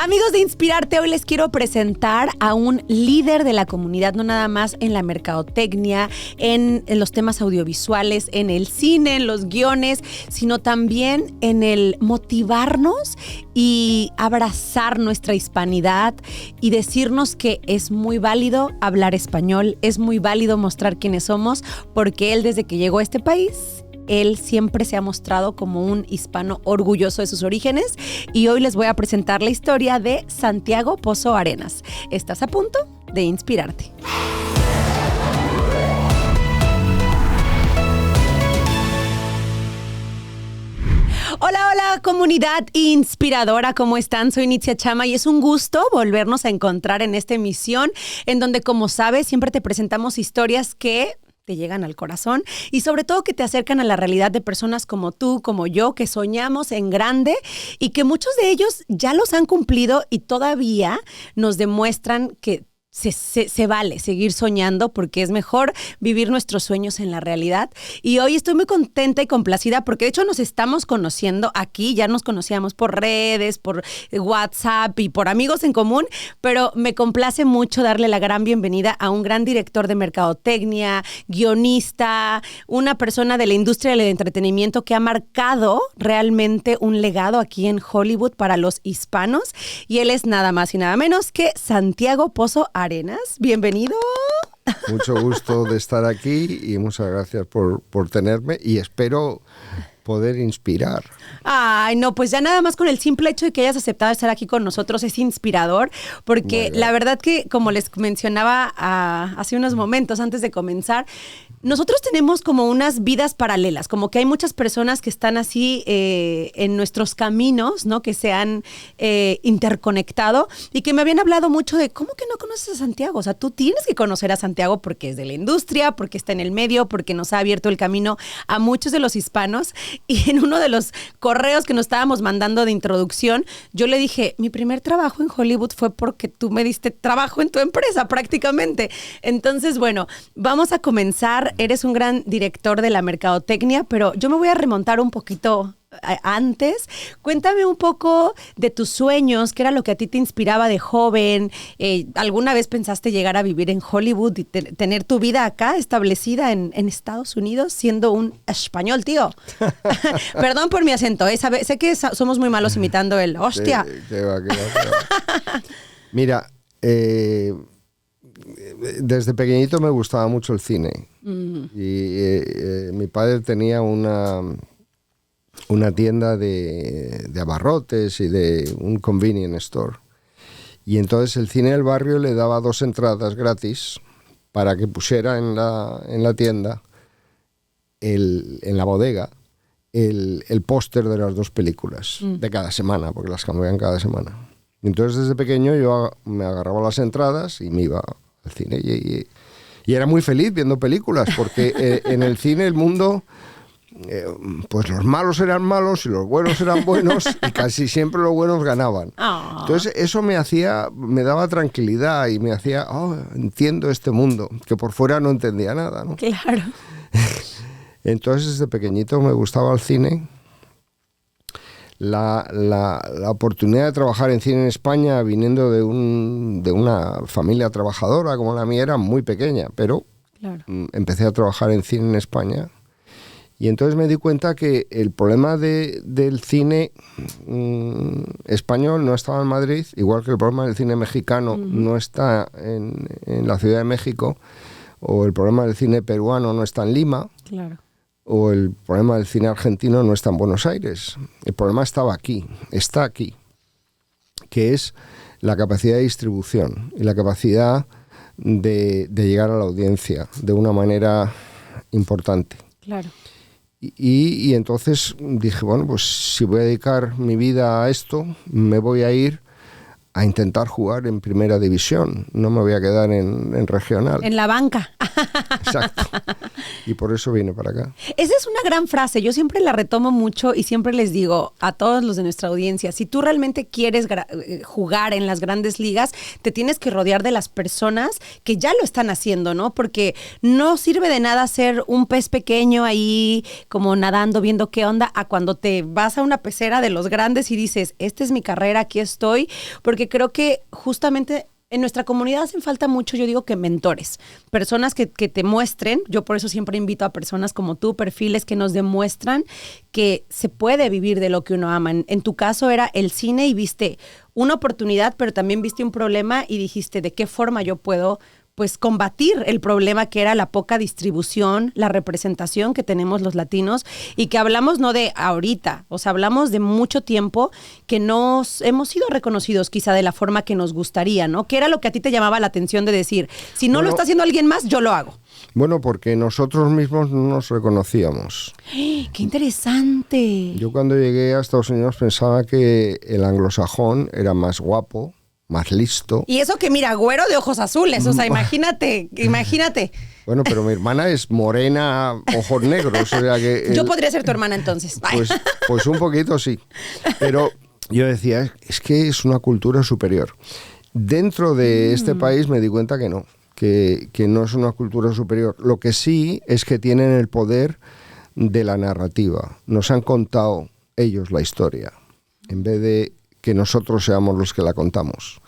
Amigos de Inspirarte, hoy les quiero presentar a un líder de la comunidad, no nada más en la mercadotecnia, en los temas audiovisuales, en el cine, en los guiones, sino también en el motivarnos y abrazar nuestra hispanidad y decirnos que es muy válido hablar español, es muy válido mostrar quiénes somos, porque él desde que llegó a este país, él siempre se ha mostrado como un hispano orgulloso de sus orígenes y hoy les voy a presentar la historia de Santiago Pozo Arenas. ¿Estás a punto de inspirarte? Hola comunidad inspiradora, ¿cómo están? Soy Nitzia Chama y es un gusto volvernos a encontrar en esta emisión en donde, como sabes, siempre te presentamos historias que te llegan al corazón y sobre todo que te acercan a la realidad de personas como tú, como yo, que soñamos en grande y que muchos de ellos ya los han cumplido y todavía nos demuestran que se vale seguir soñando porque es mejor vivir nuestros sueños en la realidad. Y hoy estoy muy contenta y complacida porque de hecho nos estamos conociendo aquí, ya nos conocíamos por redes, por WhatsApp y por amigos en común, pero me complace mucho darle la gran bienvenida a un gran director de mercadotecnia, guionista, una persona de la industria del entretenimiento que ha marcado realmente un legado aquí en Hollywood para los hispanos y él es nada más y nada menos que Santiago Pozo Arenas. Bienvenido. Mucho gusto de estar aquí y muchas gracias por tenerme y espero poder inspirar. Ay, no, pues ya nada más con el simple hecho de que hayas aceptado estar aquí con nosotros es inspirador, porque la verdad que, como les mencionaba hace unos momentos antes de comenzar, nosotros tenemos como unas vidas paralelas, como que hay muchas personas que están así en nuestros caminos, ¿no? Que se han interconectado y que me habían hablado mucho de ¿cómo que no conoces a Santiago? O sea, tú tienes que conocer a Santiago porque es de la industria, porque está en el medio, porque nos ha abierto el camino a muchos de los hispanos. Y en uno de los correos que nos estábamos mandando de introducción, yo le dije, mi primer trabajo en Hollywood fue porque tú me diste trabajo en tu empresa prácticamente. Entonces, bueno, vamos a comenzar. Eres un gran director de la mercadotecnia, pero yo me voy a remontar un poquito antes. Cuéntame un poco de tus sueños, qué era lo que a ti te inspiraba de joven. ¿Alguna vez pensaste llegar a vivir en Hollywood y tener tu vida acá establecida en Estados Unidos siendo un español, tío? Perdón por mi acento, sé que somos muy malos imitando el hostia. Qué va. Mira, desde pequeñito me gustaba mucho el cine. Y mi padre tenía una tienda de abarrotes y de un convenience store. Y entonces el cine del barrio le daba 2 entradas gratis para que pusiera en la tienda, en la bodega, el póster de las 2 películas de cada semana, porque las cambiaban cada semana. Entonces desde pequeño yo me agarraba las entradas y me iba al cine. Y era muy feliz viendo películas, porque en el cine el mundo... pues los malos eran malos y los buenos eran buenos y casi siempre los buenos ganaban. Entonces eso me daba tranquilidad y me hacía, entiendo este mundo, que por fuera no entendía nada, ¿no? Claro. Entonces desde pequeñito me gustaba el cine. La oportunidad de trabajar en cine en España viniendo de una familia trabajadora como la mía era muy pequeña, pero claro, empecé a trabajar en cine en España. Y entonces me di cuenta que el problema del cine español no estaba en Madrid, igual que el problema del cine mexicano no está en la Ciudad de México, o el problema del cine peruano no está en Lima, claro, o el problema del cine argentino no está en Buenos Aires. El problema está aquí, que es la capacidad de distribución y la capacidad de llegar a la audiencia de una manera importante. Claro. Y entonces dije, bueno, pues si voy a dedicar mi vida a esto, me voy a ir a intentar jugar en primera división. No me voy a quedar en regional. En la banca. Exacto. Y por eso vine para acá. Esa es una gran frase, yo siempre la retomo mucho y siempre les digo a todos los de nuestra audiencia, si tú realmente quieres jugar en las grandes ligas, te tienes que rodear de las personas que ya lo están haciendo, ¿no? Porque no sirve de nada ser un pez pequeño ahí como nadando, viendo qué onda, a cuando te vas a una pecera de los grandes y dices, esta es mi carrera, aquí estoy, porque creo que justamente en nuestra comunidad hacen falta mucho, yo digo que mentores, personas que te muestren, yo por eso siempre invito a personas como tú, perfiles que nos demuestran que se puede vivir de lo que uno ama. En tu caso era el cine y viste una oportunidad, pero también viste un problema y dijiste, ¿de qué forma yo puedo pues combatir el problema que era la poca distribución, la representación que tenemos los latinos y que hablamos no de ahorita, o sea, hablamos de mucho tiempo que no hemos sido reconocidos quizá de la forma que nos gustaría, ¿no? ¿Qué era lo que a ti te llamaba la atención de decir, si no lo está haciendo alguien más, yo lo hago? Bueno, porque nosotros mismos no nos reconocíamos. ¡Qué interesante! Yo cuando llegué a Estados Unidos pensaba que el anglosajón era más guapo, más listo. Y eso que mira, güero de ojos azules, o sea, imagínate. Bueno, pero mi hermana es morena, ojos negros, o sea que... Yo podría ser tu hermana entonces. Pues un poquito sí, pero yo decía, es que es una cultura superior. Dentro de este país me di cuenta que no, que no es una cultura superior. Lo que sí es que tienen el poder de la narrativa. Nos han contado ellos la historia, en vez de que nosotros seamos los que la contamos.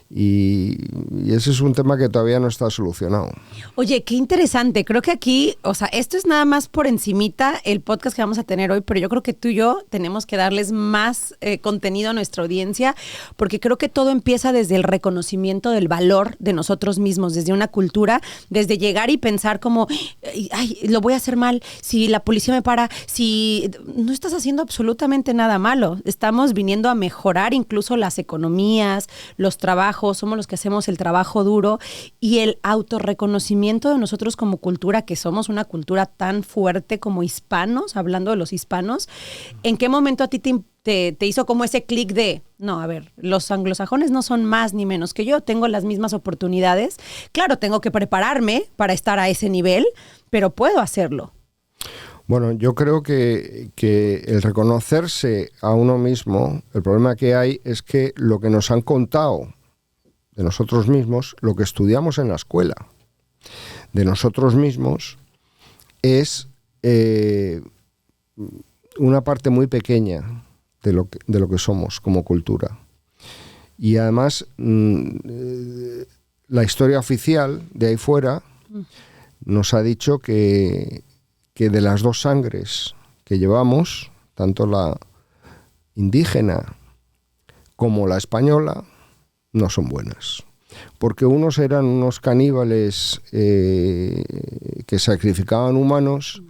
Y ese es un tema que todavía no está solucionado. Oye, qué interesante. Creo que aquí, o sea, esto es nada más por encimita el podcast que vamos a tener hoy, pero yo creo que tú y yo tenemos que darles más contenido a nuestra audiencia, porque creo que todo empieza desde el reconocimiento del valor de nosotros mismos, desde una cultura, desde llegar y pensar como, ay, lo voy a hacer mal, si la policía me para, si no estás haciendo absolutamente nada malo. Estamos viniendo a mejorar incluso las economías, los trabajos, somos los que hacemos el trabajo duro y el autorreconocimiento de nosotros como cultura, que somos una cultura tan fuerte como hispanos, hablando de los hispanos. ¿En qué momento a ti te hizo como ese clic de, no, a ver, los anglosajones no son más ni menos que yo, tengo las mismas oportunidades? Claro, tengo que prepararme para estar a ese nivel, pero puedo hacerlo. Bueno, yo creo que el reconocerse a uno mismo, el problema que hay es que lo que nos han contado de nosotros mismos, lo que estudiamos en la escuela de nosotros mismos es una parte muy pequeña de lo que somos como cultura. Y además la historia oficial de ahí fuera nos ha dicho que de las dos sangres que llevamos, tanto la indígena como la española, no son buenas. Porque unos eran unos caníbales que sacrificaban humanos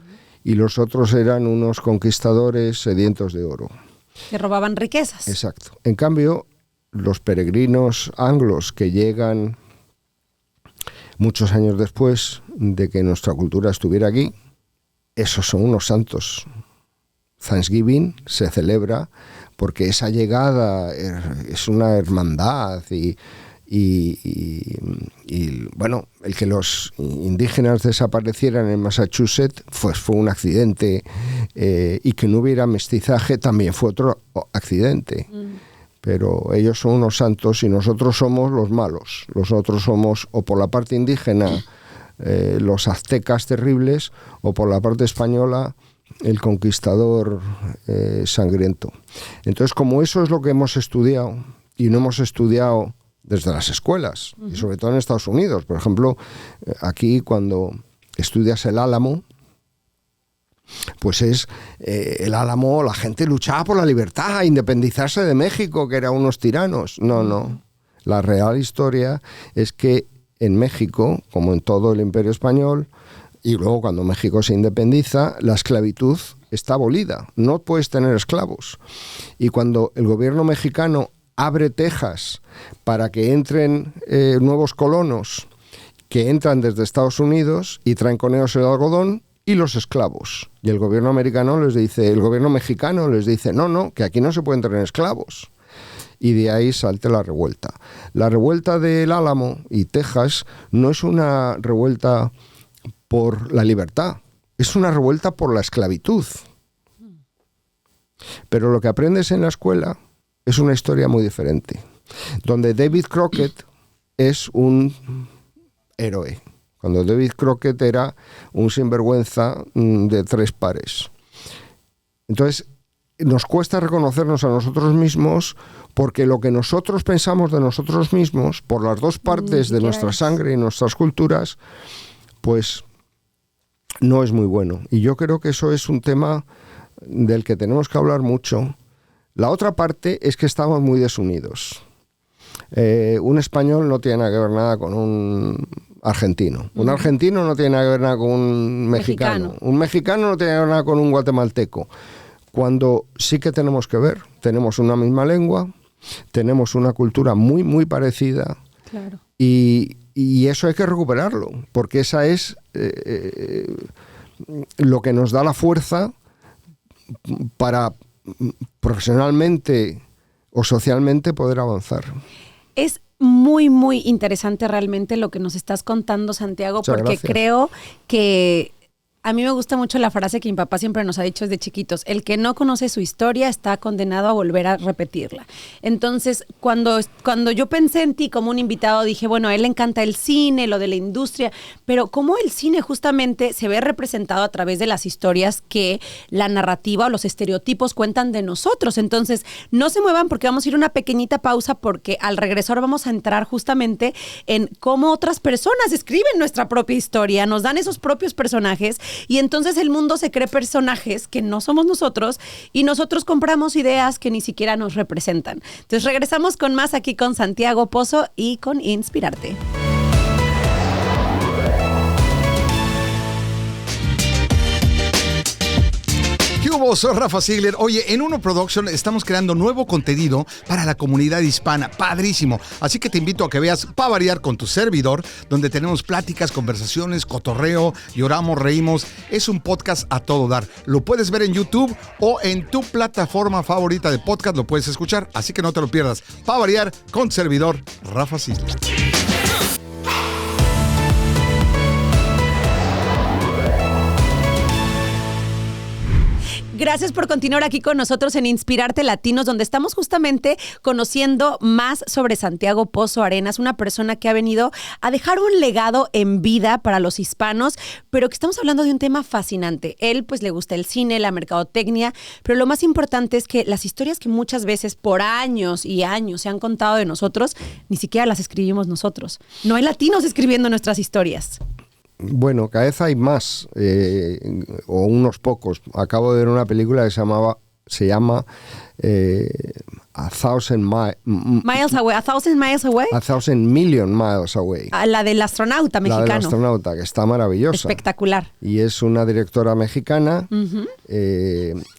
y los otros eran unos conquistadores sedientos de oro. Que robaban riquezas. Exacto. En cambio, los peregrinos anglos que llegan muchos años después de que nuestra cultura estuviera aquí, esos son unos santos. Thanksgiving se celebra porque esa llegada es una hermandad y bueno, el que los indígenas desaparecieran en Massachusetts fue un accidente y que no hubiera mestizaje también fue otro accidente. Pero ellos son unos santos y nosotros somos los malos. Nosotros somos o por la parte indígena los aztecas terribles o por la parte española el conquistador sangriento. Entonces, como eso es lo que hemos estudiado y no hemos estudiado desde las escuelas, y sobre todo en Estados Unidos. Por ejemplo, aquí cuando estudias el Álamo, pues es el Álamo, la gente luchaba por la libertad, a independizarse de México, que eran unos tiranos. No. La real historia es que en México, como en todo el Imperio Español, y luego cuando México se independiza, la esclavitud está abolida. No puedes tener esclavos. Y cuando el gobierno mexicano abre Texas para que entren nuevos colonos que entran desde Estados Unidos y traen con ellos el algodón y los esclavos. Y el gobierno americano les dice, el gobierno mexicano les dice, no, que aquí no se pueden tener esclavos. Y de ahí salte la revuelta. La revuelta del Álamo y Texas no es una revuelta por la libertad, es una revuelta por la esclavitud. Pero lo que aprendes en la escuela es una historia muy diferente, donde David Crockett es un héroe, cuando David Crockett era un sinvergüenza de 3 pares. Entonces, nos cuesta reconocernos a nosotros mismos porque lo que nosotros pensamos de nosotros mismos, por las 2 partes de nuestra sangre y nuestras culturas, pues no es muy bueno. Y yo creo que eso es un tema del que tenemos que hablar mucho. La otra parte es que estamos muy desunidos. Un español no tiene que ver nada con un argentino. Un argentino no tiene que ver nada con un mexicano. Un mexicano no tiene que ver nada con un guatemalteco. Cuando sí que tenemos que ver, tenemos una misma lengua, tenemos una cultura muy, muy parecida. Claro. Y eso hay que recuperarlo, porque esa es lo que nos da la fuerza para profesionalmente o socialmente poder avanzar. Es muy, muy interesante realmente lo que nos estás contando, Santiago, Muchas porque gracias. creo que a mí me gusta mucho la frase que mi papá siempre nos ha dicho desde chiquitos: el que no conoce su historia está condenado a volver a repetirla. Entonces, cuando yo pensé en ti como un invitado, dije, bueno, a él le encanta el cine, lo de la industria, pero cómo el cine justamente se ve representado a través de las historias que la narrativa o los estereotipos cuentan de nosotros. Entonces, no se muevan porque vamos a ir a una pequeñita pausa, porque al regresar vamos a entrar justamente en cómo otras personas escriben nuestra propia historia, nos dan esos propios personajes. Y entonces el mundo se cree personajes que no somos nosotros y nosotros compramos ideas que ni siquiera nos representan. Entonces regresamos con más aquí con Santiago Pozo y con Inspirarte. ¿Qué hubo? Soy Rafa Ziegler. Oye, en Uno Production estamos creando nuevo contenido para la comunidad hispana. Padrísimo. Así que te invito a que veas Pa' Variar con tu servidor, donde tenemos pláticas, conversaciones, cotorreo, lloramos, reímos. Es un podcast a todo dar. Lo puedes ver en YouTube o en tu plataforma favorita de podcast. Lo puedes escuchar, así que no te lo pierdas. Pa' Variar con servidor Rafa Ziegler. Gracias por continuar aquí con nosotros en Inspirarte Latinos, donde estamos justamente conociendo más sobre Santiago Pozo Arenas, una persona que ha venido a dejar un legado en vida para los hispanos, pero que estamos hablando de un tema fascinante. Él pues le gusta el cine, la mercadotecnia, pero lo más importante es que las historias que muchas veces por años y años se han contado de nosotros, ni siquiera las escribimos nosotros. No hay latinos escribiendo nuestras historias. Bueno, cada vez hay más, o unos pocos. Acabo de ver una película que se llama A Thousand Miles Away, A Thousand Miles Away. A Thousand Million Miles Away. La del astronauta mexicano. La del astronauta, que está maravillosa. Espectacular. Y es una directora mexicana. Uh-huh.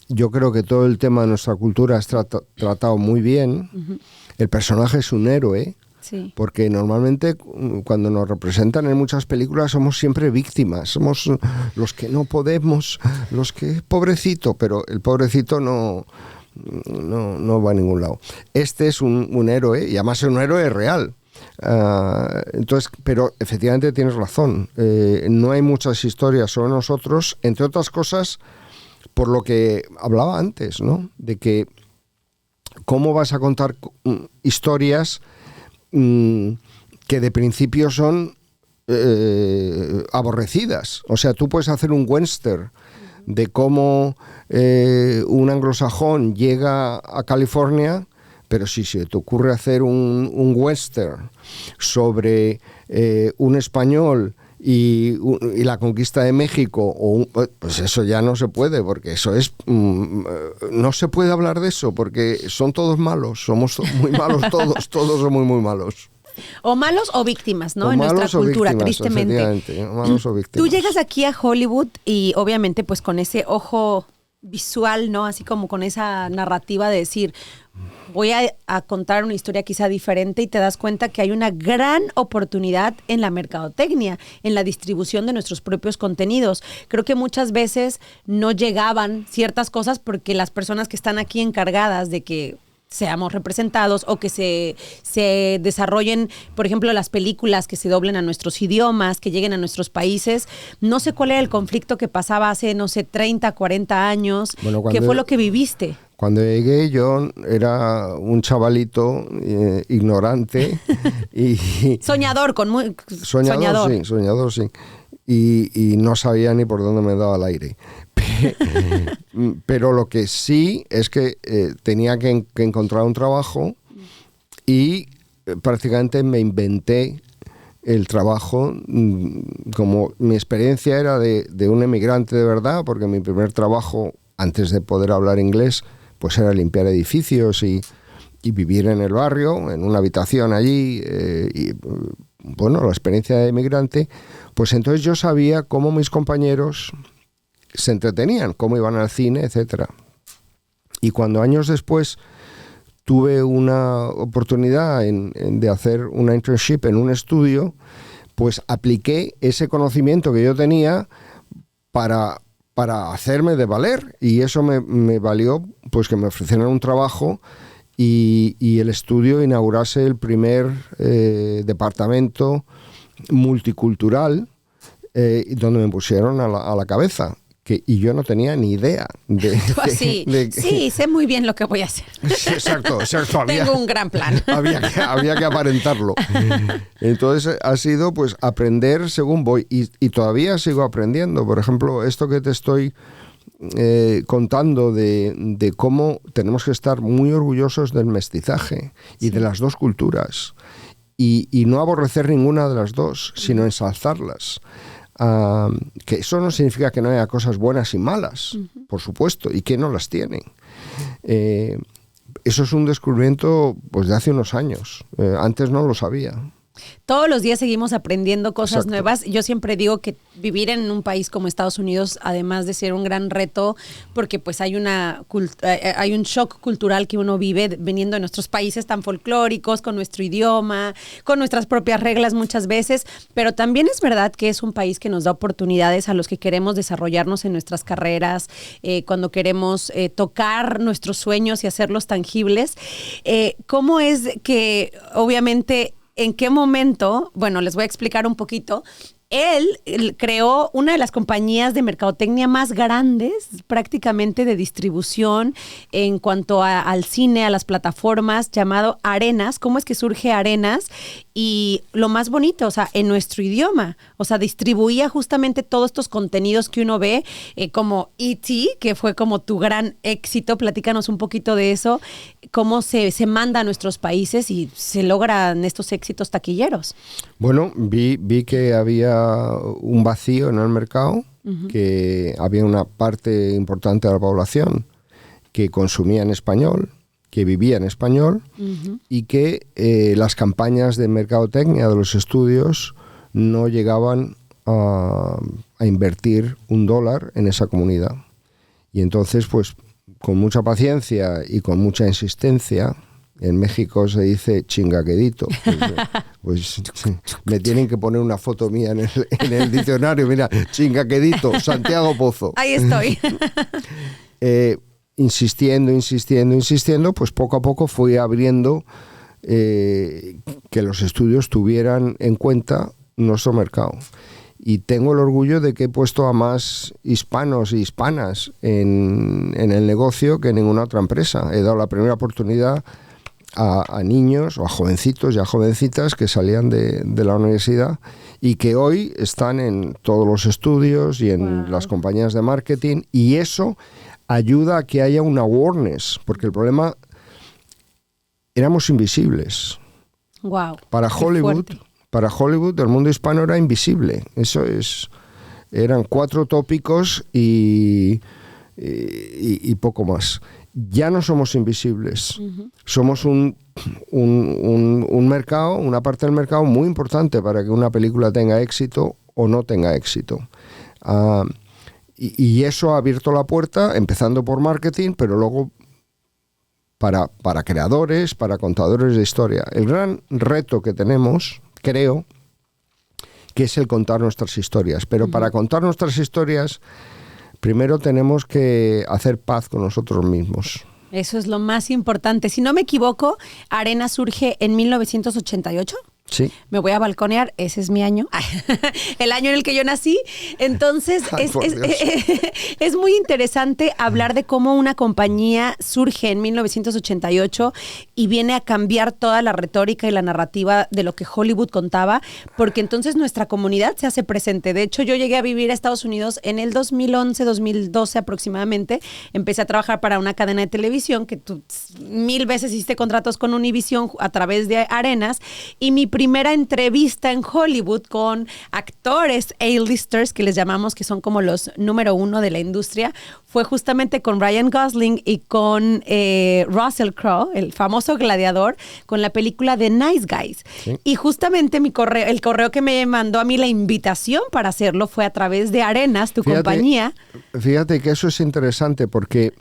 Yo creo que todo el tema de nuestra cultura es tratado muy bien. Uh-huh. El personaje es un héroe. Sí. Porque normalmente cuando nos representan en muchas películas somos siempre víctimas, somos los que no podemos, los que pobrecito, pero el pobrecito no va a ningún lado. Este es un héroe, y además es un héroe real. Entonces, pero efectivamente tienes razón, no hay muchas historias sobre nosotros, entre otras cosas por lo que hablaba antes, ¿no? De que cómo vas a contar historias que de principio son aborrecidas. O sea, tú puedes hacer un western de cómo un anglosajón llega a California, pero si se te ocurre hacer un western sobre un español y la conquista de México, pues eso ya no se puede, porque eso es no se puede hablar de eso, porque son todos malos, somos muy malos todos son muy, muy malos. O malos o víctimas, ¿no? En nuestra cultura, tristemente. Malos o víctimas. Tú llegas aquí a Hollywood y obviamente pues con ese ojo visual, ¿no? Así como con esa narrativa de decir, voy a contar una historia quizá diferente, y te das cuenta que hay una gran oportunidad en la mercadotecnia, en la distribución de nuestros propios contenidos. Creo que muchas veces no llegaban ciertas cosas porque las personas que están aquí encargadas de que seamos representados o que se desarrollen, por ejemplo, las películas que se doblen a nuestros idiomas, que lleguen a nuestros países. No sé cuál era el conflicto que pasaba hace, 30, 40 años. Bueno, ¿qué fue lo que viviste? Cuando llegué yo era un chavalito ignorante y soñador, soñador, sí. Y no sabía ni por dónde me daba el aire. Pero lo que sí es que tenía que encontrar un trabajo y prácticamente me inventé el trabajo. Como mi experiencia era de un emigrante de verdad, porque mi primer trabajo, antes de poder hablar inglés, pues era limpiar edificios y vivir en el barrio, en una habitación allí, y bueno, la experiencia de emigrante, pues entonces yo sabía cómo mis compañeros se entretenían, cómo iban al cine, etcétera. Y cuando años después tuve una oportunidad de hacer una internship en un estudio, pues apliqué ese conocimiento que yo tenía para hacerme de valer, y eso me valió pues que me ofrecieran un trabajo y el estudio inaugurase el primer departamento multicultural donde me pusieron a la cabeza. Y yo no tenía ni idea de... Sí, sé muy bien lo que voy a hacer. Exacto. Tengo un gran plan. Había que aparentarlo. Entonces ha sido pues aprender según voy, y todavía sigo aprendiendo. Por ejemplo, esto que te estoy contando de cómo tenemos que estar muy orgullosos del mestizaje y de las dos culturas, y no aborrecer ninguna de las dos, sino ensalzarlas. Que eso no significa que no haya cosas buenas y malas, por supuesto, y que no las tienen. Eso es un descubrimiento pues de hace unos años. Antes no lo sabía. Todos los días seguimos aprendiendo cosas Exacto. nuevas. Yo siempre digo que vivir en un país como Estados Unidos, además de ser un gran reto, porque pues hay un shock cultural que uno vive viniendo de nuestros países tan folclóricos, con nuestro idioma, con nuestras propias reglas muchas veces, pero también es verdad que es un país que nos da oportunidades a los que queremos desarrollarnos en nuestras carreras, cuando queremos tocar nuestros sueños y hacerlos tangibles. ¿Cómo es que, obviamente, en qué momento, bueno, les voy a explicar un poquito? Él creó una de las compañías de mercadotecnia más grandes, prácticamente de distribución en cuanto al cine, a las plataformas, llamado Arenas. ¿Cómo es que surge Arenas? Y lo más bonito, o sea, en nuestro idioma. O sea, distribuía justamente todos estos contenidos que uno ve, como E.T., que fue como tu gran éxito. Platícanos un poquito de eso, cómo se manda a nuestros países y se logran estos éxitos taquilleros. Bueno, vi que había un vacío en el mercado, que había una parte importante de la población que consumía en español, que vivía en español, y que las campañas de mercadotecnia de los estudios no llegaban a invertir $1 en esa comunidad. Y entonces, pues, con mucha paciencia y con mucha insistencia, en México se dice chingaquedito. Pues me tienen que poner una foto mía en el diccionario. Mira, chingaquedito, Santiago Pozo. Ahí estoy. Insistiendo, pues poco a poco fui abriendo que los estudios tuvieran en cuenta nuestro mercado. Y tengo el orgullo de que he puesto a más hispanos y hispanas en el negocio que ninguna otra empresa. He dado la primera oportunidad a niños o a jovencitos y a jovencitas que salían de la universidad y que hoy están en todos los estudios y en las compañías de marketing, y eso ayuda a que haya una awareness, porque el problema, éramos invisibles. Wow. Para Hollywood el mundo hispano era invisible. Eran 4 tópicos y poco más. Ya no somos invisibles. Somos un mercado, una parte del mercado muy importante para que una película tenga éxito o no tenga éxito. Y eso ha abierto la puerta, empezando por marketing, pero luego para creadores, para contadores de historia. El gran reto que tenemos, creo, que es el contar nuestras historias. Pero para contar nuestras historias, primero tenemos que hacer paz con nosotros mismos. Eso es lo más importante. Si no me equivoco, Arenas surge en 1988. Sí. Me voy a balconear, ese es mi año, el año en el que yo nací. Entonces, es muy interesante hablar de cómo una compañía surge en 1988 y viene a cambiar toda la retórica y la narrativa de lo que Hollywood contaba, porque entonces nuestra comunidad se hace presente. De hecho, yo llegué a vivir a Estados Unidos en el 2011, 2012 aproximadamente. Empecé a trabajar para una cadena de televisión que tú 1000 veces hiciste contratos con Univision a través de Arenas, y mi primera entrevista en Hollywood con actores A-listers, que les llamamos, que son como los número 1 de la industria, fue justamente con Ryan Gosling y con Russell Crowe, el famoso gladiador, con la película The Nice Guys. Sí. Y justamente el correo que me mandó a mí la invitación para hacerlo fue a través de Arenas, tu compañía. Fíjate que eso es interesante porque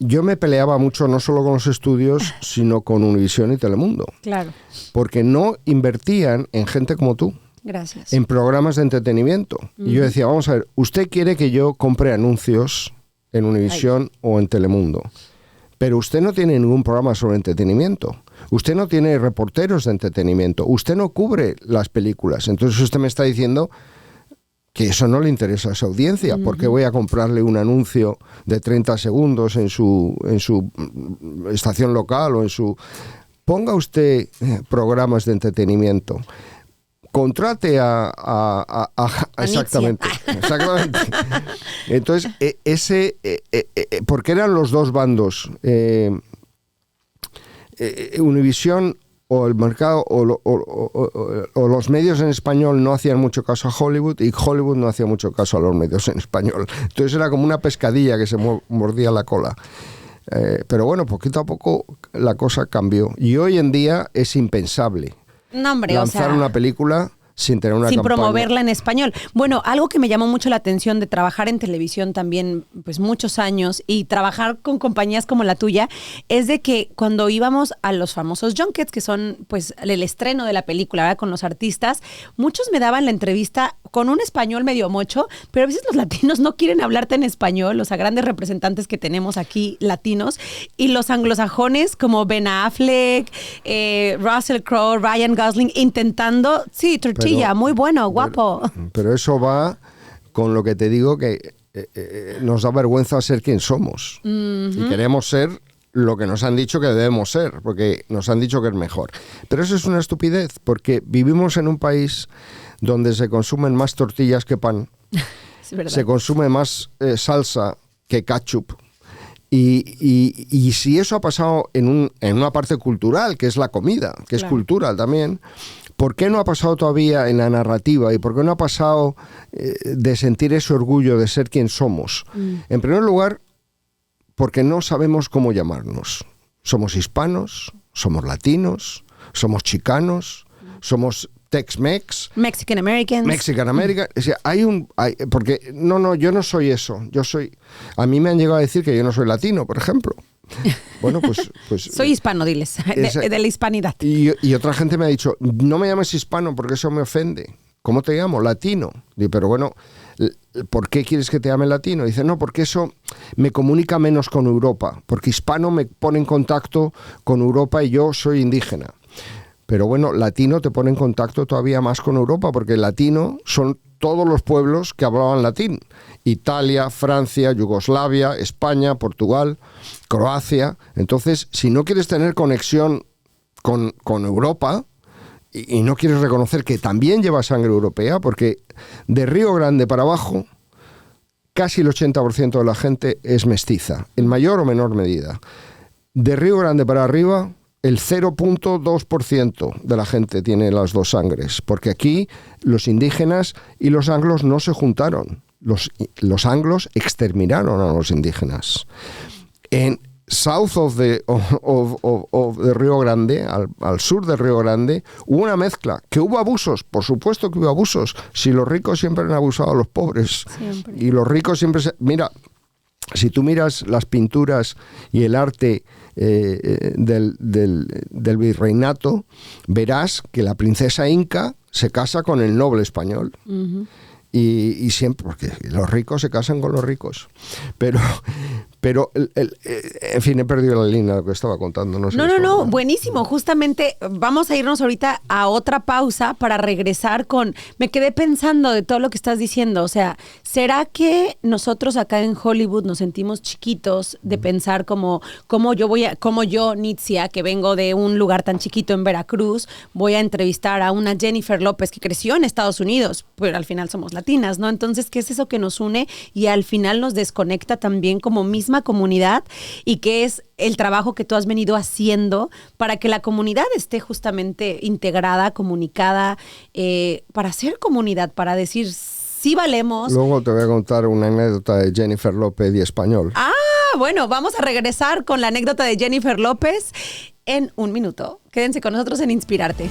yo me peleaba mucho no solo con los estudios, sino con Univision y Telemundo. Claro. Porque no invertían en gente como tú. Gracias. En programas de entretenimiento. Y yo decía, vamos a ver, usted quiere que yo compre anuncios en Univision o en Telemundo, pero usted no tiene ningún programa sobre entretenimiento. Usted no tiene reporteros de entretenimiento. Usted no cubre las películas. Entonces usted me está diciendo que eso no le interesa a esa audiencia. ¿Por qué voy a comprarle un anuncio de 30 segundos en su estación local o en su... Ponga usted programas de entretenimiento. Contrate a exactamente. Entonces, porque eran los dos bandos. Univision o el mercado o los medios en español no hacían mucho caso a Hollywood y Hollywood no hacía mucho caso a los medios en español. Entonces era como una pescadilla que se mordía la cola. Pero bueno, poquito a poco la cosa cambió. Y hoy en día es impensable lanzar una película sin tener una sin campaña. Promoverla en español. Bueno, algo que me llamó mucho la atención de trabajar en televisión también, pues muchos años, y trabajar con compañías como la tuya, es de que cuando íbamos a los famosos junkets, que son pues el estreno de la película, ¿verdad? Con los artistas, muchos me daban la entrevista con un español medio mocho, pero a veces los latinos no quieren hablarte en español, los grandes representantes que tenemos aquí latinos, y los anglosajones como Ben Affleck, Russell Crowe, Ryan Gosling, intentando, sí, muy bueno, guapo. Pero eso va con lo que te digo, que nos da vergüenza ser quien somos. Y queremos ser lo que nos han dicho que debemos ser, porque nos han dicho que es mejor. Pero eso es una estupidez, porque vivimos en un país donde se consumen más tortillas que pan, se consume más salsa que ketchup. Y si eso ha pasado en una parte cultural, que es la comida, que es cultural también, ¿por qué no ha pasado todavía en la narrativa? ¿Y por qué no ha pasado de sentir ese orgullo de ser quien somos? En primer lugar, porque no sabemos cómo llamarnos. Somos hispanos, somos latinos, somos chicanos, somos Tex-Mex, Mexican Americans. O sea, porque yo no soy eso. A mí me han llegado a decir que yo no soy latino, por ejemplo. Bueno, pues soy hispano, diles, de la hispanidad. Y otra gente me ha dicho, no me llames hispano porque eso me ofende. ¿Cómo te llamo? Latino. Digo, pero bueno, ¿por qué quieres que te llame latino? Dice, no, porque eso me comunica menos con Europa, porque hispano me pone en contacto con Europa y yo soy indígena. Pero bueno, latino te pone en contacto todavía más con Europa, porque latino son todos los pueblos que hablaban latín. Italia, Francia, Yugoslavia, España, Portugal, Croacia. Entonces, si no quieres tener conexión con Europa y no quieres reconocer que también lleva sangre europea, porque de Río Grande para abajo, casi el 80% de la gente es mestiza, en mayor o menor medida. De Río Grande para arriba, el 0.2% de la gente tiene las dos sangres, porque aquí los indígenas y los anglos no se juntaron. Los anglos exterminaron a los indígenas. En south of the Río Grande, al sur del Río Grande, hubo una mezcla, que hubo abusos, por supuesto que hubo abusos. Si los ricos siempre han abusado a los pobres. Siempre. Y los ricos siempre mira, si tú miras las pinturas y el arte del virreinato, verás que la princesa inca se casa con el noble español. Y siempre, porque los ricos se casan con los ricos. Pero en fin, he perdido la línea de lo que estaba contando. No, buenísimo. Justamente vamos a irnos ahorita a otra pausa para regresar con... Me quedé pensando de todo lo que estás diciendo. O sea, ¿será que nosotros acá en Hollywood nos sentimos chiquitos de pensar como yo, Nitzia, que vengo de un lugar tan chiquito en Veracruz, voy a entrevistar a una Jennifer López que creció en Estados Unidos, pero al final somos latinas, ¿no? Entonces, ¿qué es eso que nos une y al final nos desconecta también como misma comunidad? Y qué es el trabajo que tú has venido haciendo para que la comunidad esté justamente integrada, comunicada, para ser comunidad, para decir sí valemos. Luego te voy a contar una anécdota de Jennifer López y español. Bueno, vamos a regresar con la anécdota de Jennifer López en un minuto. Quédense con nosotros en Inspirarte.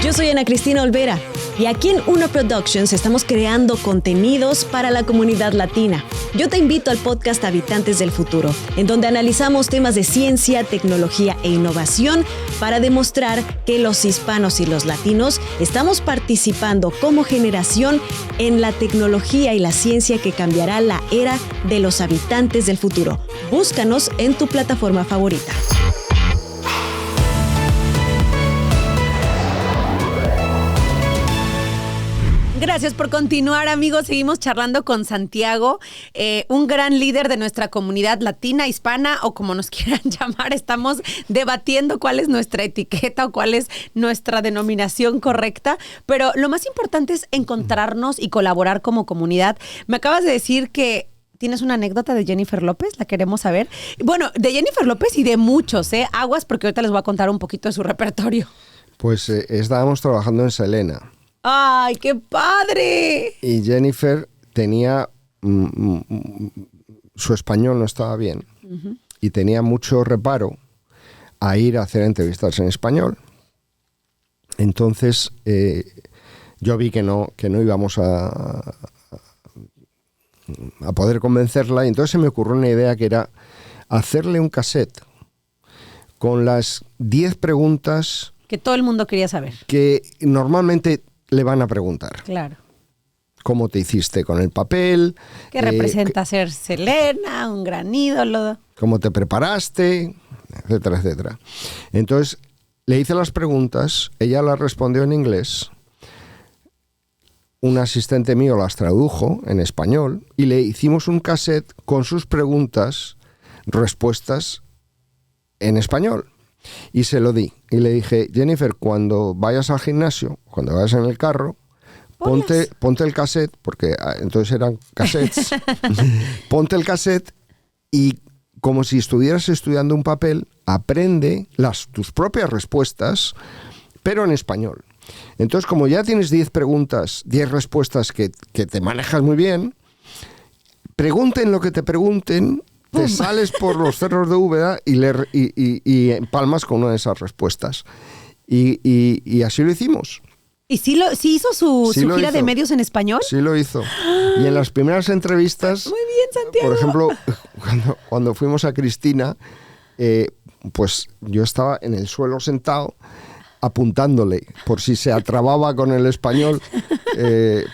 Yo soy Ana Cristina Olvera y aquí en Uno Productions estamos creando contenidos para la comunidad latina. Yo te invito al podcast Habitantes del Futuro, en donde analizamos temas de ciencia, tecnología e innovación para demostrar que los hispanos y los latinos estamos participando como generación en la tecnología y la ciencia que cambiará la era de los habitantes del futuro. Búscanos en tu plataforma favorita. Gracias por continuar, amigos. Seguimos charlando con Santiago, un gran líder de nuestra comunidad latina, hispana o como nos quieran llamar. Estamos debatiendo cuál es nuestra etiqueta o cuál es nuestra denominación correcta, pero lo más importante es encontrarnos y colaborar como comunidad. Me acabas de decir que tienes una anécdota de Jennifer López, la queremos saber. Bueno, de Jennifer López y de muchos, aguas, porque ahorita les voy a contar un poquito de su repertorio. Pues estábamos trabajando en Selena. ¡Ay, qué padre! Y Jennifer tenía... su español no estaba bien. Uh-huh. Y tenía mucho reparo a ir a hacer entrevistas en español. Entonces, yo vi que no íbamos a poder convencerla. Y entonces se me ocurrió una idea que era hacerle un cassette con las 10 preguntas... que todo el mundo quería saber. Que normalmente... le van a preguntar. Claro. ¿Cómo te hiciste con el papel? ¿Qué representa ser Selena, un gran ídolo? ¿Cómo te preparaste? Etcétera, etcétera. Entonces, le hice las preguntas, ella las respondió en inglés, un asistente mío las tradujo en español y le hicimos un cassette con sus preguntas, respuestas en español. Y se lo di. Y le dije, Jennifer, cuando vayas al gimnasio, cuando vayas en el carro, ponte el cassette, porque entonces eran cassettes, ponte el cassette y como si estuvieras estudiando un papel, aprende tus propias respuestas, pero en español. Entonces, como ya tienes 10 preguntas, 10 respuestas que te manejas muy bien, pregunten lo que te pregunten, te sales por los cerros de Úbeda y empalmas con una de esas respuestas. Y así lo hicimos. ¿Y sí hizo su gira de medios en español? Sí lo hizo. Y en las primeras entrevistas... Muy bien, Santiago. Por ejemplo, cuando fuimos a Cristina, pues yo estaba en el suelo sentado apuntándole por si se atrababa con el español.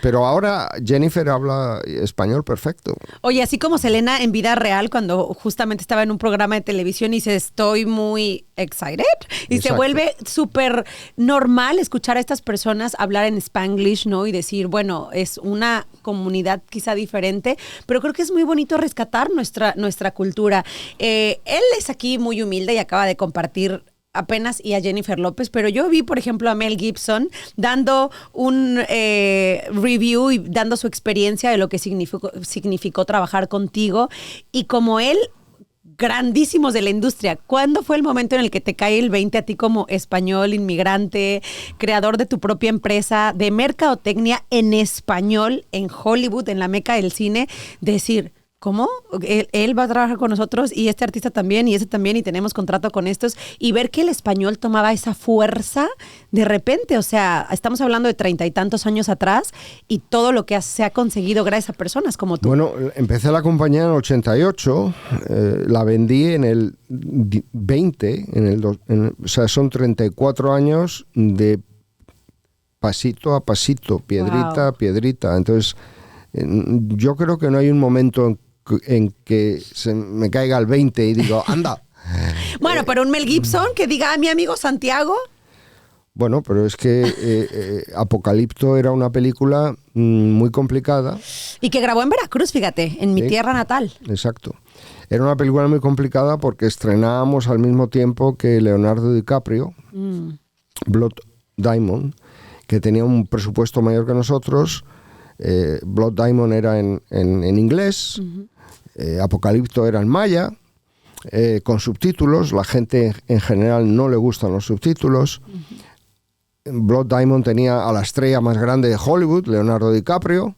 Pero ahora Jennifer habla español perfecto. Oye, así como Selena en vida real, cuando justamente estaba en un programa de televisión y dice, estoy muy excited. Y exacto. Se vuelve súper normal escuchar a estas personas hablar en Spanglish, ¿no? Y decir, bueno, es una comunidad quizá diferente, pero creo que es muy bonito rescatar nuestra cultura. Él es aquí muy humilde y acaba de compartir apenas y a Jennifer López, pero yo vi, por ejemplo, a Mel Gibson dando un review y dando su experiencia de lo que significó trabajar contigo y como él, grandísimos de la industria. ¿Cuándo fue el momento en el que te cae el 20 a ti como español, inmigrante, creador de tu propia empresa de mercadotecnia en español, en Hollywood, en la meca del cine, decir, ¿Cómo? Él va a trabajar con nosotros y este artista también y ese también y tenemos contrato con estos y ver que el español tomaba esa fuerza de repente, o sea, estamos hablando de 30 y tantos años atrás y todo lo que se ha conseguido gracias a personas como tú. Bueno, empecé la compañía en el 88, la vendí en el 20, o sea, son 34 años de pasito a pasito, piedrita a piedrita. Entonces, yo creo que no hay un momento en que se me caiga el 20 y digo, anda. Bueno, pero un Mel Gibson que diga, mi amigo Santiago. Bueno, pero es que Apocalipto era una película muy complicada. Y que grabó en Veracruz, fíjate, en mi tierra natal. Exacto. Era una película muy complicada porque estrenábamos al mismo tiempo que Leonardo DiCaprio, Blood Diamond, que tenía un presupuesto mayor que nosotros. Blood Diamond era en inglés, Apocalipto era en maya, con subtítulos. La gente en general no le gustan los subtítulos. Blood Diamond tenía a la estrella más grande de Hollywood, Leonardo DiCaprio.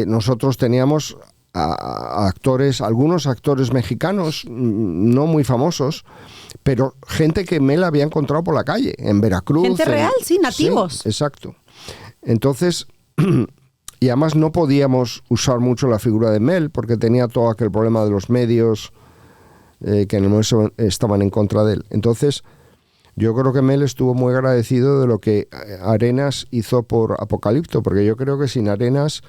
Nosotros teníamos a actores, algunos actores mexicanos no muy famosos, pero gente que me la había encontrado por la calle, en Veracruz. Gente real, sí, nativos. Sí, exacto. Entonces, y además no podíamos usar mucho la figura de Mel porque tenía todo aquel problema de los medios que en el momento estaban en contra de él. Entonces, yo creo que Mel estuvo muy agradecido de lo que Arenas hizo por Apocalipto, porque yo creo que sin Arenas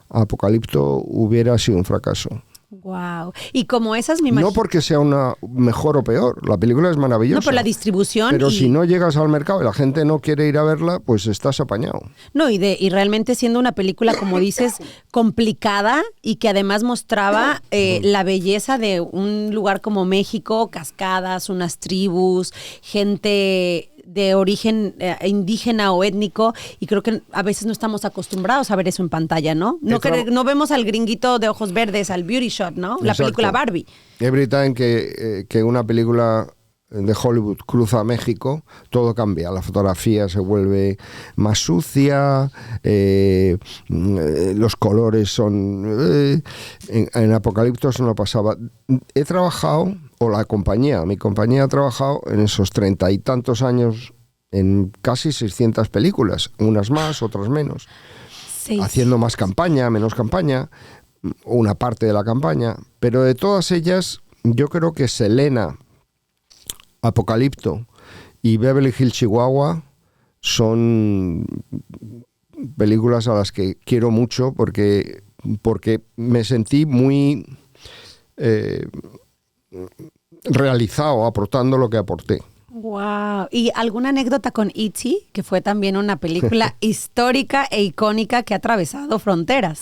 Apocalipto hubiera sido un fracaso. Wow. Y como esas me imagino. No porque sea una mejor o peor, la película es maravillosa. No, por la distribución. Pero si no llegas al mercado y la gente no quiere ir a verla, pues estás apañado. No, y realmente siendo una película, como dices, complicada y que además mostraba la belleza de un lugar como México, cascadas, unas tribus, gente de origen indígena o étnico, y creo que a veces no estamos acostumbrados a ver eso en pantalla, ¿no? No vemos al gringuito de ojos verdes, al beauty shot, ¿no? La película Barbie. Every time que una película de Hollywood cruza a México, todo cambia. La fotografía se vuelve más sucia, los colores son... en Apocalipto eso no pasaba. He trabajado, o mi compañía ha trabajado en esos 30 y tantos años en casi 600 películas, unas más, otras menos. Sí. Haciendo más campaña, menos campaña, una parte de la campaña, pero de todas ellas yo creo que Selena, Apocalipto y Beverly Hills Chihuahua son películas a las que quiero mucho porque me sentí muy realizado aportando lo que aporté. Wow. ¿Y alguna anécdota con E.T., que fue también una película histórica e icónica que ha atravesado fronteras?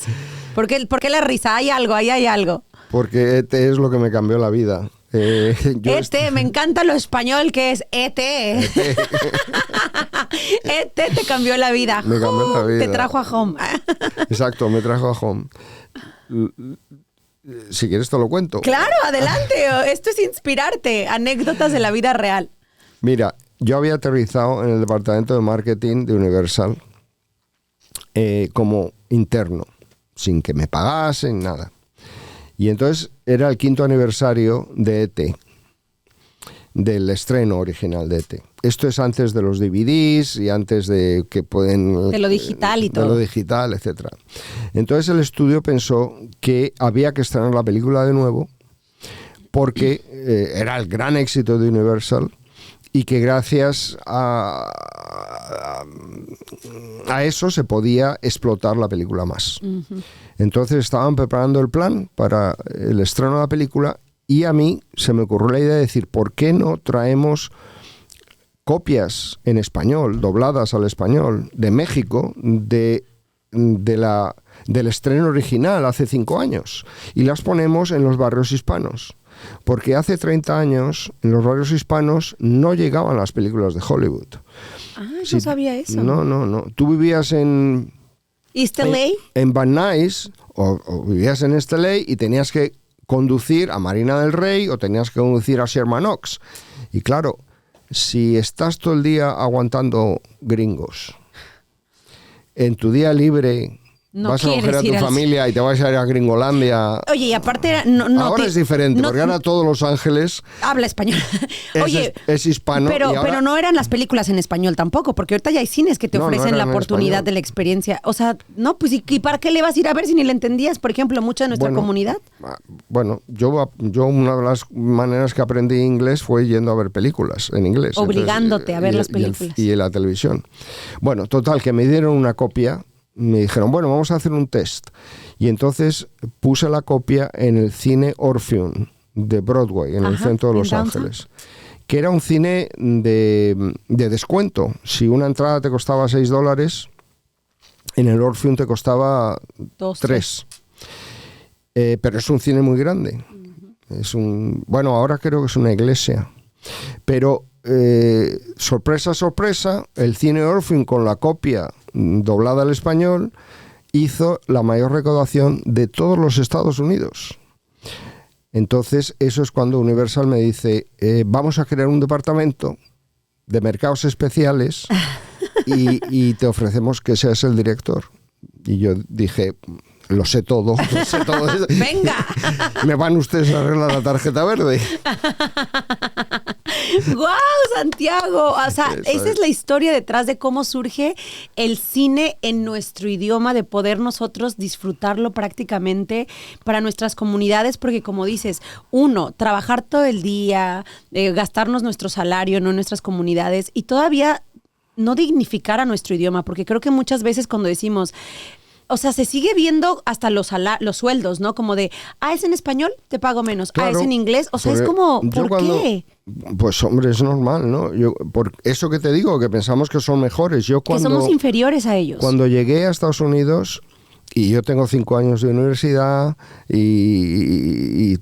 ¿Por qué la risa? Ahí hay algo. Porque E.T. es lo que me cambió la vida. E.T., me encanta lo español que es E.T. E.T. te cambió la vida. Me cambió la vida. Te trajo a Home. Exacto, me trajo a Home. Si quieres te lo cuento. Claro, adelante. Esto es inspirarte. Anécdotas de la vida real. Mira, yo había aterrizado en el departamento de marketing de Universal como interno, sin que me pagasen, nada. Y entonces era el 5º aniversario de E.T., del estreno original de E.T. Esto es antes de los DVDs y antes de que pueden... De lo digital y todo. De lo digital, etc. Entonces el estudio pensó que había que estrenar la película de nuevo porque era el gran éxito de Universal y que gracias a eso se podía explotar la película más. Uh-huh. Entonces estaban preparando el plan para el estreno de la película y a mí se me ocurrió la idea de decir, ¿por qué no traemos copias en español, dobladas al español, de México, del estreno original hace 5 años y las ponemos en los barrios hispanos? Porque hace 30 años en los barrios hispanos no llegaban las películas de Hollywood. Ah, yo no sabía eso. No. Tú vivías en... ¿East LA? En Van Nuys o vivías en East LA y tenías que conducir a Marina del Rey o tenías que conducir a Sherman Oaks. Y claro, si estás todo el día aguantando gringos, en tu día libre No vas a coger quieres a tu ir al familia y te vas a ir a Gringolandia. Oye, y aparte... Ahora es diferente, porque ahora todos Los Ángeles habla español. Oye, es hispano. Pero no eran las películas en español tampoco, porque ahorita ya hay cines que te ofrecen la oportunidad de la experiencia. O sea, no, pues ¿y para qué le vas a ir a ver si ni le entendías, por ejemplo, mucha de nuestra comunidad? Bueno, yo una de las maneras que aprendí inglés fue yendo a ver películas en inglés. Obligándote a ver las películas. Y en la televisión. Bueno, total, que me dieron una copia. Me dijeron, bueno, vamos a hacer un test. Y entonces puse la copia en el cine Orpheum de Broadway, en el centro de Los Ángeles, que era un cine de descuento. Si una entrada te costaba $6, en el Orpheum te costaba 3. Pero es un cine muy grande. Bueno, ahora creo que es una iglesia. Pero sorpresa, sorpresa, el cine Orpheum con la copia doblada al español hizo la mayor recaudación de todos los Estados Unidos. Entonces eso es cuando Universal me dice, vamos a crear un departamento de mercados especiales y te ofrecemos que seas el director. Y yo dije, lo sé todo. ¡Venga! ¿Me van ustedes a arreglar la tarjeta verde? ¡Guau, Santiago! O sea, esa es la historia detrás de cómo surge el cine en nuestro idioma, de poder nosotros disfrutarlo prácticamente para nuestras comunidades, porque como dices, trabajar todo el día, gastarnos nuestro salario, no en nuestras comunidades, y todavía no dignificar a nuestro idioma, porque creo que muchas veces cuando decimos... O sea, se sigue viendo hasta los sueldos, ¿no? Como de, es en español, te pago menos. Claro, Es en inglés. O sea, es como, ¿por qué? Pues, hombre, es normal, ¿no? Por eso que te digo, que pensamos que son mejores. Que somos inferiores a ellos. Cuando llegué a Estados Unidos, y yo tengo 5 años de universidad, y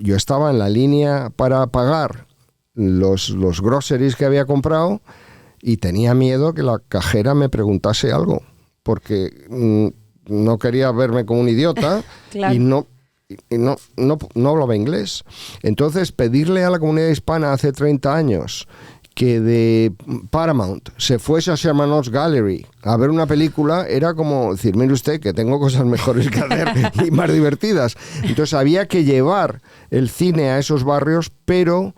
yo estaba en la línea para pagar los groceries que había comprado, y tenía miedo que la cajera me preguntase algo. Porque no quería verme como un idiota. Claro. y no hablaba inglés. Entonces, pedirle a la comunidad hispana hace 30 años que de Paramount se fuese a Sherman Oaks Gallery a ver una película era como decir, mire usted que tengo cosas mejores que hacer y más divertidas. Entonces había que llevar el cine a esos barrios, pero...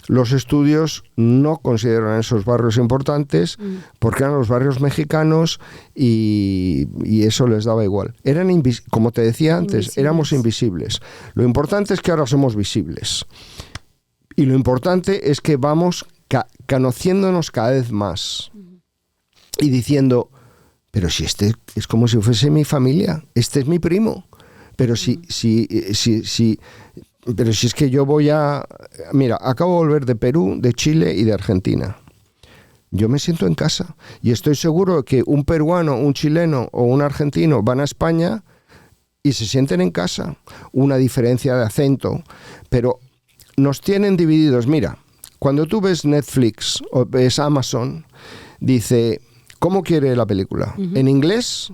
Los estudios no consideran esos barrios importantes porque eran los barrios mexicanos y eso les daba igual. Como te decía antes, éramos invisibles. Lo importante es que ahora somos visibles. Y lo importante es que vamos conociéndonos cada vez más y diciendo, pero si este es como si fuese mi familia, este es mi primo. Pero Pero si es que yo Mira, acabo de volver de Perú, de Chile y de Argentina. Yo me siento en casa. Y estoy seguro que un peruano, un chileno o un argentino van a España y se sienten en casa. Una diferencia de acento. Pero nos tienen divididos. Mira, cuando tú ves Netflix o ves Amazon, dice, ¿cómo quiere la película? ¿En inglés?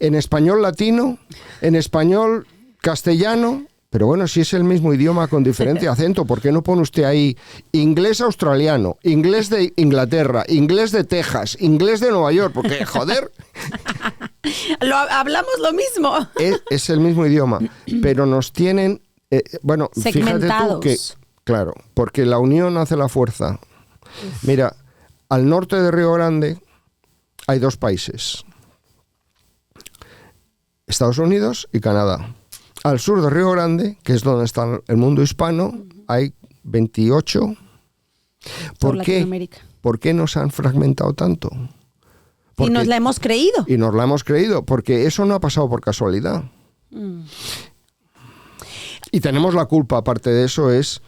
¿En español latino? ¿En español castellano? Pero bueno, si es el mismo idioma con diferente acento, ¿por qué no pone usted ahí inglés australiano, inglés de Inglaterra, inglés de Texas, inglés de Nueva York? Porque, joder... hablamos lo mismo. Es el mismo idioma, pero nos tienen... fíjate tú que... Claro, porque la unión hace la fuerza. Mira, al norte de Río Grande hay 2 países. Estados Unidos y Canadá. Al sur de Río Grande, que es donde está el mundo hispano, hay 28. ¿Por qué? ¿Por qué nos han fragmentado tanto? Y nos la hemos creído. Y nos la hemos creído, porque eso no ha pasado por casualidad. Y tenemos la culpa, aparte de eso, es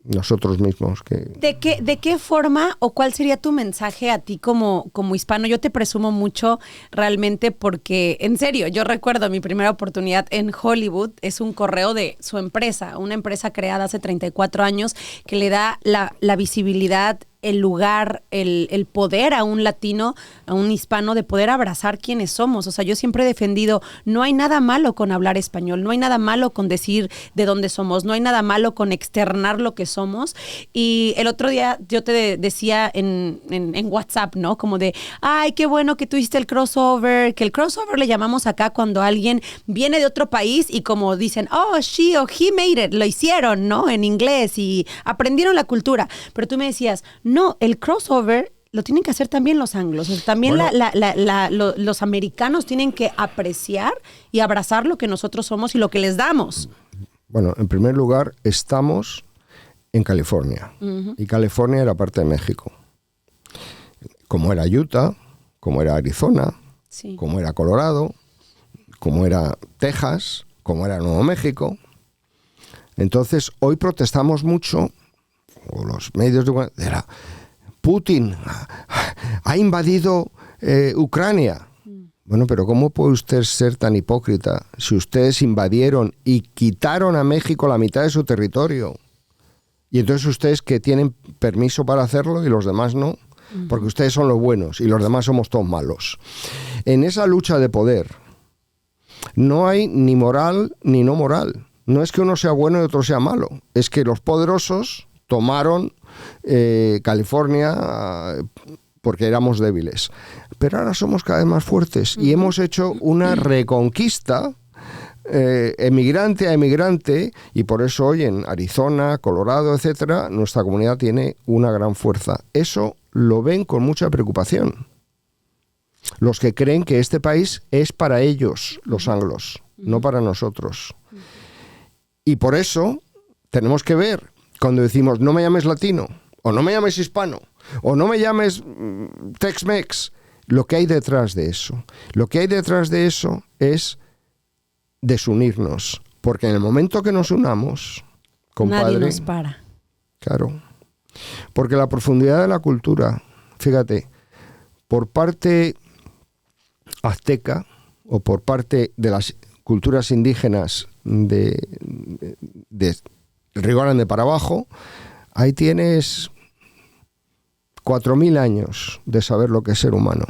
nosotros mismos. ¿De qué forma o cuál sería tu mensaje a ti como hispano? Yo te presumo mucho realmente porque, en serio, yo recuerdo mi primera oportunidad en Hollywood, es un correo de su empresa, una empresa creada hace 34 años que le da la visibilidad el lugar, el poder a un latino, a un hispano, de poder abrazar quienes somos. O sea, yo siempre he defendido, no hay nada malo con hablar español, no hay nada malo con decir de dónde somos, no hay nada malo con externar lo que somos. Y el otro día yo te decía en WhatsApp, ¿no? Como de, ay, qué bueno que tú hiciste el crossover, que el crossover le llamamos acá cuando alguien viene de otro país y como dicen, oh, she o he made it, lo hicieron, ¿no? En inglés y aprendieron la cultura. Pero tú me decías, no, el crossover lo tienen que hacer también los anglos. O sea, también los americanos tienen que apreciar y abrazar lo que nosotros somos y lo que les damos. Bueno, en primer lugar, estamos en California. Y California era parte de México. Como era Utah, como era Arizona, Sí. como era Colorado, como era Texas, como era Nuevo México. Entonces, hoy protestamos mucho, o los medios de Putin ha invadido Ucrania. Bueno, pero ¿cómo puede usted ser tan hipócrita si ustedes invadieron y quitaron a México la mitad de su territorio? Y entonces ustedes que tienen permiso para hacerlo y los demás no, porque ustedes son los buenos y los demás somos todos malos. En esa lucha de poder no hay ni moral ni no moral. No es que uno sea bueno y otro sea malo, es que los poderosos tomaron California porque éramos débiles. Pero ahora somos cada vez más fuertes y hemos hecho una reconquista emigrante a emigrante, y por eso hoy en Arizona, Colorado, etcétera, nuestra comunidad tiene una gran fuerza. Eso lo ven con mucha preocupación los que creen que este país es para ellos, los anglos, no para nosotros. Y por eso tenemos que ver, cuando decimos no me llames latino, o no me llames hispano, o no me llames Tex-Mex, lo que hay detrás de eso. Lo que hay detrás de eso es desunirnos, porque en el momento que nos unamos, compadre, nadie nos para. Claro, porque la profundidad de la cultura, fíjate, por parte azteca o por parte de las culturas indígenas de Río Grande para abajo, ahí tienes 4.000 años de saber lo que es ser humano.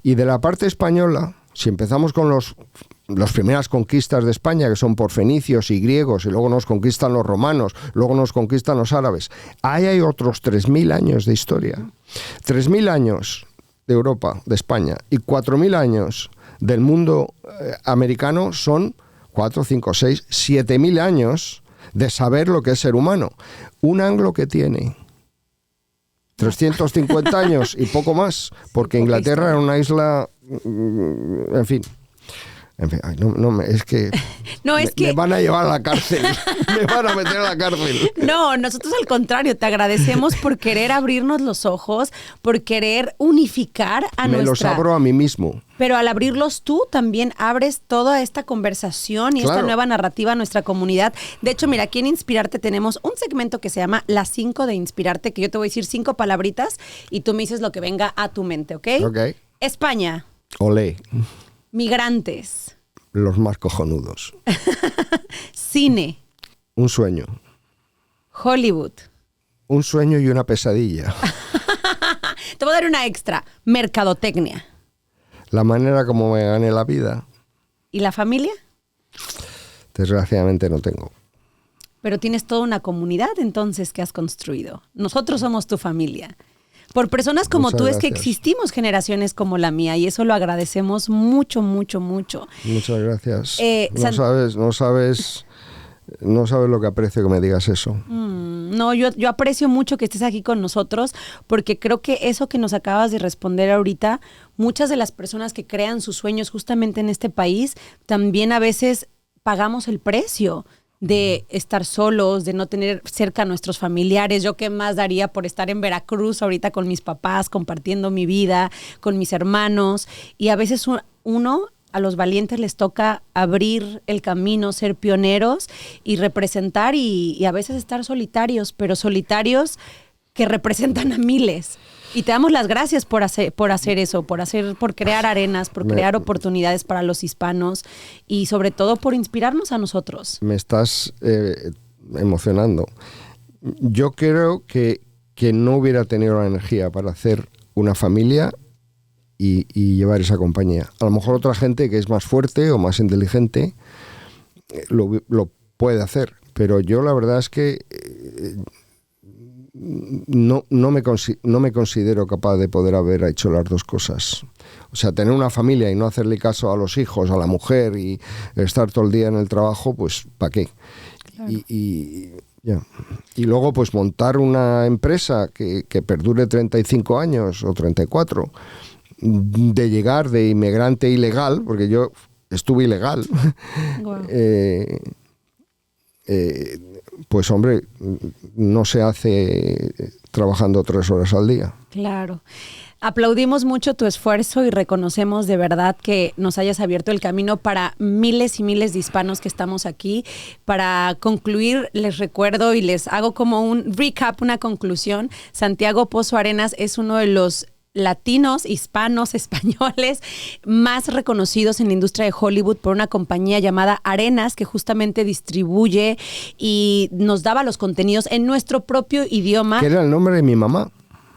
Y de la parte española, si empezamos con las primeras conquistas de España, que son por fenicios y griegos, y luego nos conquistan los romanos, luego nos conquistan los árabes, ahí hay otros 3.000 años de historia. 3.000 años de Europa, de España, y 4.000 años del mundo americano son 4, 5, 6, 7.000 años de saber lo que es ser humano. Un anglo que tiene 350 años y poco más, porque Inglaterra era una isla, en fin, ay, es que, me van a llevar a la cárcel, me van a meter a la cárcel. No, nosotros al contrario, te agradecemos por querer abrirnos los ojos, por querer unificar a Me los abro a mí mismo. Pero al abrirlos tú, también abres toda esta conversación y esta nueva narrativa a nuestra comunidad. De hecho, mira, aquí en Inspirarte tenemos un segmento que se llama Las 5 de Inspirarte, que yo te voy a decir 5 palabritas y tú me dices lo que venga a tu mente, ¿ok? Ok. España. Olé. Migrantes. Los más cojonudos. Cine. Un sueño. Hollywood. Un sueño y una pesadilla. Te voy a dar una extra. Mercadotecnia. La manera como me gané la vida. ¿Y la familia? Desgraciadamente no tengo. Pero tienes toda una comunidad entonces que has construido. Nosotros somos tu familia. Por personas como Muchas tú es que gracias. existimos generaciones como la mía y eso lo agradecemos mucho, mucho, mucho. Muchas gracias. No No sabes lo que aprecio que me digas eso. No, yo aprecio mucho que estés aquí con nosotros porque creo que eso que nos acabas de responder ahorita, muchas de las personas que crean sus sueños justamente en este país, también a veces pagamos el precio de estar solos, de no tener cerca a nuestros familiares. Yo qué más daría por estar en Veracruz ahorita con mis papás, compartiendo mi vida, con mis hermanos. Y a veces a los valientes les toca abrir el camino, ser pioneros y representar y a veces estar solitarios, pero solitarios que representan a miles. Y te damos las gracias por hacer eso, por crear arenas, por crear oportunidades para los hispanos y sobre todo por inspirarnos a nosotros. Me estás emocionando. Yo creo que que no hubiera tenido la energía para hacer una familia y llevar esa compañía. A lo mejor otra gente que es más fuerte o más inteligente lo puede hacer, pero yo la verdad es que no me considero capaz de poder haber hecho las dos cosas. O sea, tener una familia y no hacerle caso a los hijos, a la mujer y estar todo el día en el trabajo, pues ¿para qué? Claro. Y luego pues montar una empresa que perdure 35 años o 34, de llegar de inmigrante ilegal, porque yo estuve ilegal, wow. Pues hombre, no se hace trabajando 3 horas al día. Claro. Aplaudimos mucho tu esfuerzo y reconocemos de verdad que nos hayas abierto el camino para miles y miles de hispanos que estamos aquí. Para concluir, les recuerdo y les hago como un recap, una conclusión. Santiago Pozo Arenas es uno de los latinos, hispanos, españoles más reconocidos en la industria de Hollywood por una compañía llamada Arenas, que justamente distribuye y nos daba los contenidos en nuestro propio idioma. Que era el nombre de mi mamá.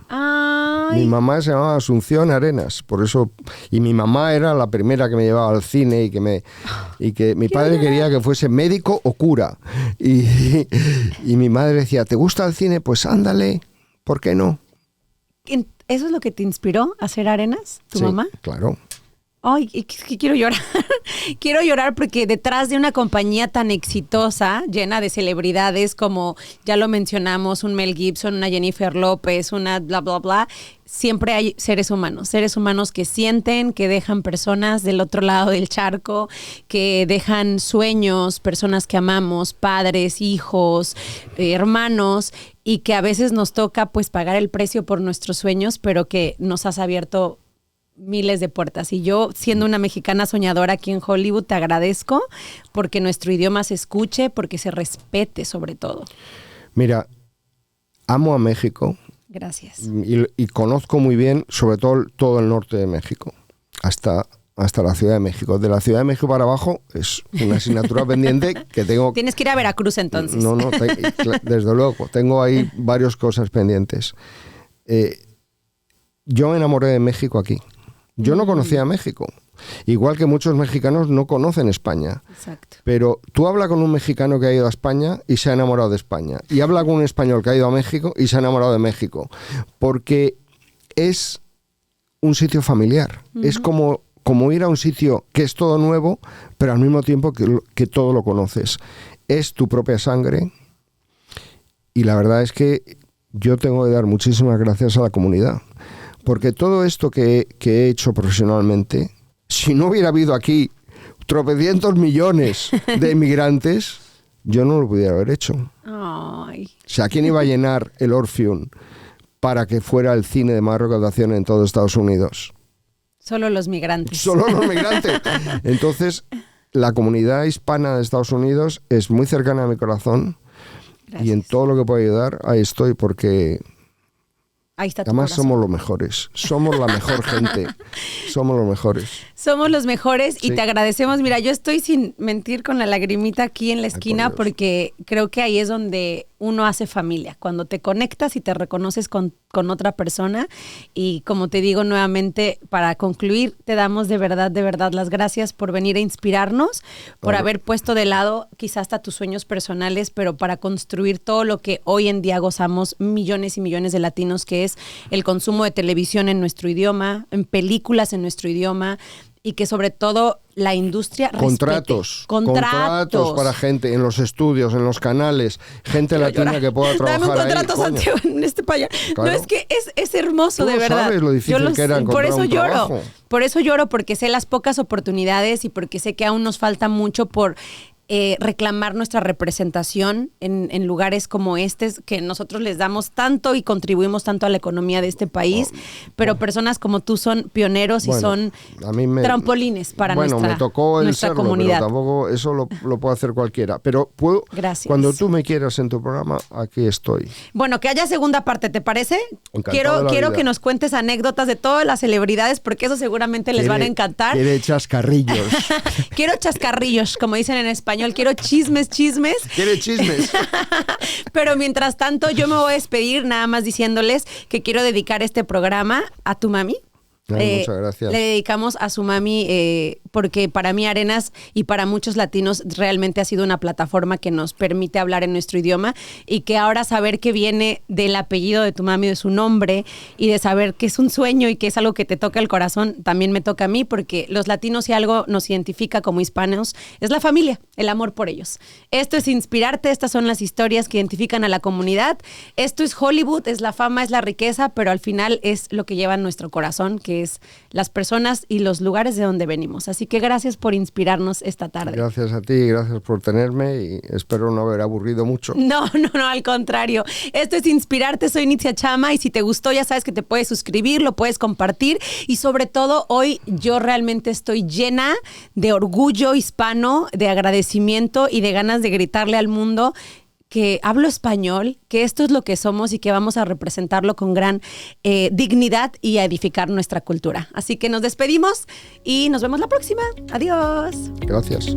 Ay. Mi mamá se llamaba Asunción Arenas, por eso, y mi mamá era la primera que me llevaba al cine y que mi padre quería que fuese médico o cura. Y mi madre decía, ¿te gusta el cine? Pues ándale, ¿por qué no? ¿Eso es lo que te inspiró a hacer Arenas, tu mamá? Claro. Ay, que quiero llorar. Quiero llorar porque detrás de una compañía tan exitosa, llena de celebridades como, ya lo mencionamos, un Mel Gibson, una Jennifer López, una bla, bla, bla, siempre hay seres humanos que sienten, que dejan personas del otro lado del charco, que dejan sueños, personas que amamos, padres, hijos, hermanos, y que a veces nos toca pues pagar el precio por nuestros sueños, pero que nos has abierto miles de puertas. Y yo, siendo una mexicana soñadora aquí en Hollywood, te agradezco porque nuestro idioma se escuche, porque se respete sobre todo. Mira, amo a México. Gracias. Y conozco muy bien, sobre todo el norte de México, hasta la Ciudad de México. De la Ciudad de México para abajo es una asignatura pendiente que tengo. Tienes que ir a Veracruz entonces. No, desde luego. Tengo ahí varias cosas pendientes. Yo me enamoré de México aquí. Yo no conocía México. Igual que muchos mexicanos no conocen España. Exacto. Pero tú habla con un mexicano que ha ido a España y se ha enamorado de España. Y habla con un español que ha ido a México y se ha enamorado de México. Porque es un sitio familiar. Es como ir a un sitio que es todo nuevo, pero al mismo tiempo que todo lo conoces. Es tu propia sangre. Y la verdad es que yo tengo que dar muchísimas gracias a la comunidad. Porque todo esto que he hecho profesionalmente, si no hubiera habido aquí tropecientos millones de inmigrantes, yo no lo pudiera haber hecho. Ay. O sea, ¿quién iba a llenar el Orpheum para que fuera el cine de más recaudación en todo Estados Unidos? Solo los migrantes. Solo los migrantes. Entonces, la comunidad hispana de Estados Unidos es muy cercana a mi corazón. Gracias. Y en todo lo que pueda ayudar, ahí estoy, porque ahí está tu además corazón. somos los mejores. Somos la mejor gente. Somos los mejores. Somos los mejores y te agradecemos. Mira, yo estoy sin mentir con la lagrimita aquí en la esquina porque creo que ahí es donde uno hace familia, cuando te conectas y te reconoces con otra persona. Y como te digo nuevamente, para concluir, te damos de verdad las gracias por venir a inspirarnos, por haber puesto de lado quizás hasta tus sueños personales, pero para construir todo lo que hoy en día gozamos millones y millones de latinos, que es el consumo de televisión en nuestro idioma, en películas en nuestro idioma, y que sobre todo la industria contratos para gente en los estudios, en los canales, gente latina que pueda trabajar. Dame un contrato, ahí, Santiago, en este país. Claro. No, es que es hermoso, tú de verdad. Sabes lo difícil que era encontrar un trabajo. Por eso lloro, porque sé las pocas oportunidades y porque sé que aún nos falta mucho por reclamar nuestra representación en lugares como que nosotros les damos tanto y contribuimos tanto a la economía de este país, pero personas como tú son pioneros y son trampolines para me tocó nuestra comunidad. Pero tampoco eso lo puede hacer cualquiera. Pero Gracias. Cuando tú me quieras en tu programa, aquí estoy. Bueno, que haya segunda parte, ¿te parece? Quiero que nos cuentes anécdotas de todas las celebridades, porque eso seguramente les van a encantar. Quiere chascarrillos. Quiero chascarrillos, como dicen en español. español. Quiero chismes. ¿Quieres chismes? Pero mientras tanto, yo me voy a despedir nada más diciéndoles que quiero dedicar este programa a tu mami. Muchas gracias. Le dedicamos a su mami porque para mí Arenas y para muchos latinos realmente ha sido una plataforma que nos permite hablar en nuestro idioma y que ahora saber que viene del apellido de tu mami, de su nombre y de saber que es un sueño y que es algo que te toca el corazón, también me toca a mí porque los latinos, si algo nos identifica como hispanos, es la familia, el amor por ellos. Esto es Inspirarte, estas son las historias que identifican a la comunidad. Esto es Hollywood, es la fama, es la riqueza, pero al final es lo que lleva en nuestro corazón, que es las personas y los lugares de donde venimos. Así que gracias por inspirarnos esta tarde. Gracias a ti, gracias por tenerme y espero no haber aburrido mucho. No, al contrario. Esto es Inspirarte, soy Nitzia Chama y si te gustó ya sabes que te puedes suscribir, lo puedes compartir y sobre todo hoy yo realmente estoy llena de orgullo hispano, de agradecimiento y de ganas de gritarle al mundo que hablo español, que esto es lo que somos y que vamos a representarlo con gran dignidad y a edificar nuestra cultura. Así que nos despedimos y nos vemos la próxima. Adiós. Gracias.